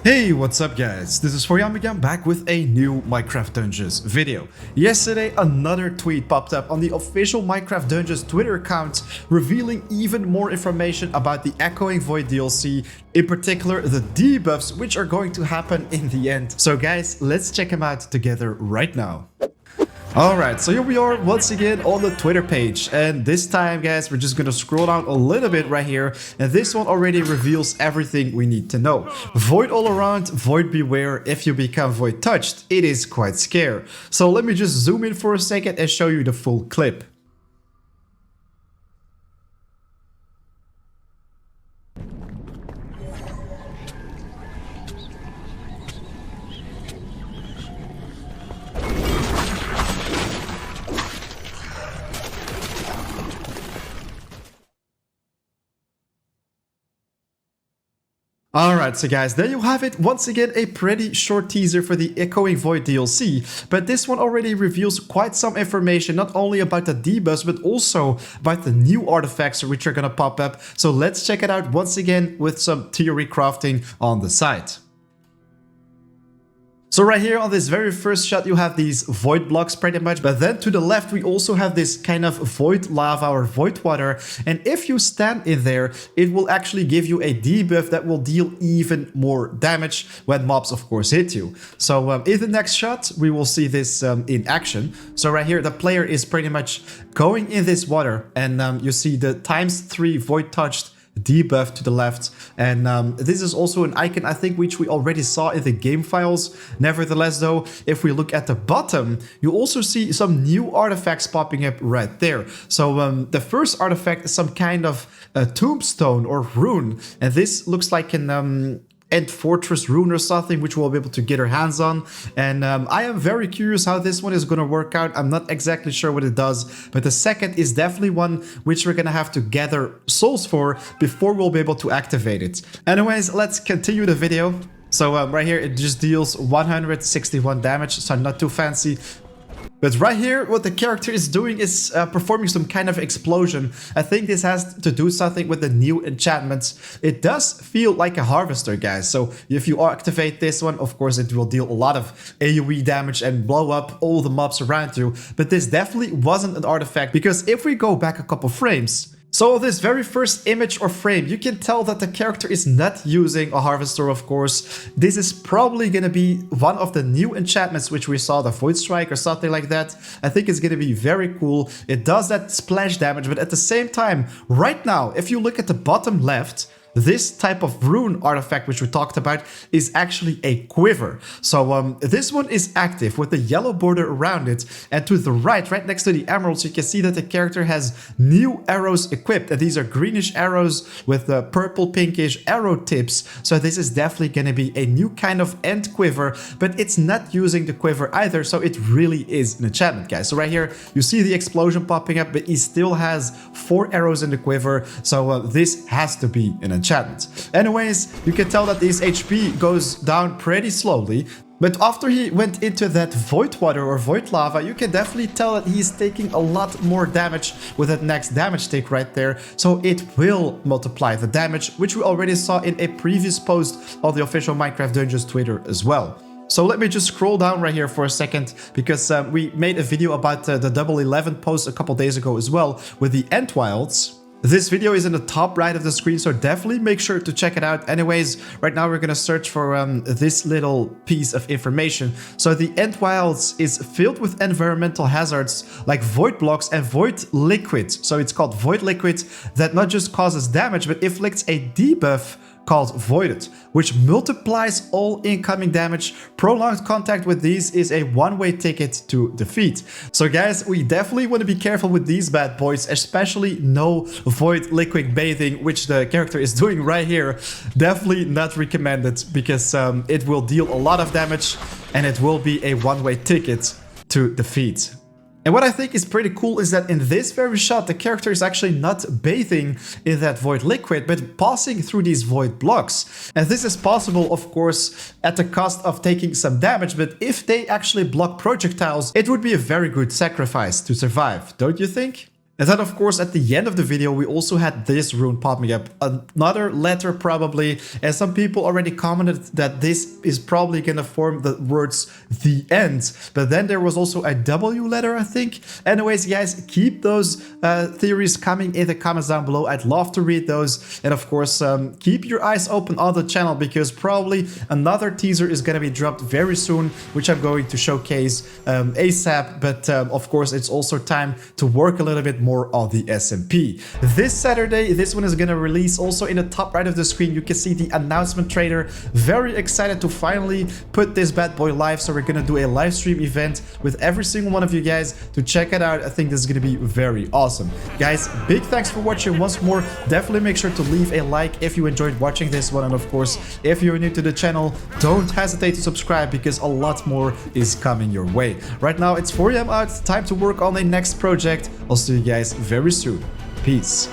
Hey, what's up guys? This is Foryam again, back with a new Minecraft Dungeons video. Yesterday another tweet popped up on the official Minecraft Dungeons Twitter account revealing even more information about the Echoing Void DLC, in particular the debuffs which are going to happen in the end. So guys, let's check them out together right now. Alright, so here we are once again on the Twitter page, and this time guys we're just gonna scroll down a little bit right here, and this one already reveals everything we need to know. Void all around, void beware. If you become void touched, it is quite scary. So let me just zoom in for a second and show you the full clip. Alright, so guys, there you have it. Once again, a pretty short teaser for the Echoing Void DLC, but this one already reveals quite some information, not only about the debuffs, but also about the new artifacts which are gonna pop up. So let's check it out once again with some theory crafting on the side. So right here on this very first shot you have these void blocks pretty much, but then to the left we also have this kind of void lava or void water, and if you stand in there it will actually give you a debuff that will deal even more damage when mobs of course hit you. So in the next shot we will see this in action. So right here the player is pretty much going in this water, and you see the ×3 void touched debuff to the left, and this is also an icon I think which we already saw in the game files. Nevertheless though, if we look at the bottom you also see some new artifacts popping up right there. So the first artifact is some kind of tombstone or rune, and this looks like an End Fortress rune or something which we'll be able to get our hands on, and I am very curious how this one is going to work out. I'm not exactly sure what it does, but the second is definitely one which we're gonna have to gather souls for before we'll be able to activate it. Anyways, let's continue the video. So right here it just deals 161 damage, so not too fancy. But right here, what the character is doing is performing some kind of explosion. I think this has to do something with the new enchantments. It does feel like a harvester, guys. So if you activate this one, of course, it will deal a lot of AoE damage and blow up all the mobs around you. But this definitely wasn't an artifact, because if we go back a couple frames, so this very first image or frame, you can tell that the character is not using a harvester, of course. This is probably going to be one of the new enchantments which we saw, the Void Strike or something like that. I think it's going to be very cool. It does that splash damage, but at the same time, right now, if you look at the bottom left, this type of rune artifact which we talked about is actually a quiver. So this one is active with the yellow border around it, and to the right next to the emeralds, you can see that the character has new arrows equipped, and these are greenish arrows with the purple pinkish arrow tips. So this is definitely going to be a new kind of end quiver, but it's not using the quiver either, so it really is an enchantment, guys. So right here you see the explosion popping up, but he still has 4 arrows in the quiver, so this has to be an enchantment. Anyways, you can tell that his HP goes down pretty slowly, but after he went into that void water or void lava, you can definitely tell that he's taking a lot more damage with that next damage tick right there. So it will multiply the damage, which we already saw in a previous post on the official Minecraft Dungeons Twitter as well. So let me just scroll down right here for a second, because we made a video about the Double 11 post a couple days ago as well with the End Wilds. This video is in the top right of the screen, so definitely make sure to check it out. Anyways, right now we're gonna search for this little piece of information. So the End Wilds is filled with environmental hazards like void blocks and void liquid. So it's called void liquid, that not just causes damage but inflicts a debuff called Voided, which multiplies all incoming damage. Prolonged contact with these is a one-way ticket to defeat. So guys, we definitely want to be careful with these bad boys, especially no void liquid bathing, which the character is doing right here. Definitely not recommended, because it will deal a lot of damage and it will be a one-way ticket to defeat. And what I think is pretty cool is that in this very shot, the character is actually not bathing in that void liquid, but passing through these void blocks. And this is possible, of course, at the cost of taking some damage, but if they actually block projectiles, it would be a very good sacrifice to survive, don't you think? And then, of course, at the end of the video, we also had this rune popping up. Another letter, probably. And some people already commented that this is probably going to form the words "the end." But then there was also a W letter, I think. Anyways, guys, keep those theories coming in the comments down below. I'd love to read those. And of course, keep your eyes open on the channel, because probably another teaser is going to be dropped very soon, which I'm going to showcase ASAP. But of course, it's also time to work a little bit more on the SMP. This Saturday, this one is gonna release. Also in the top right of the screen, you can see the announcement trailer. Very excited to finally put this bad boy live. So we're gonna do a live stream event with every single one of you guys to check it out. I think this is gonna be very awesome. Guys, big thanks for watching once more. Definitely make sure to leave a like if you enjoyed watching this one. And of course, if you're new to the channel, don't hesitate to subscribe, because a lot more is coming your way. Right now, it's 4 AM out. Time to work on the next project. I'll see you guys very soon. Peace.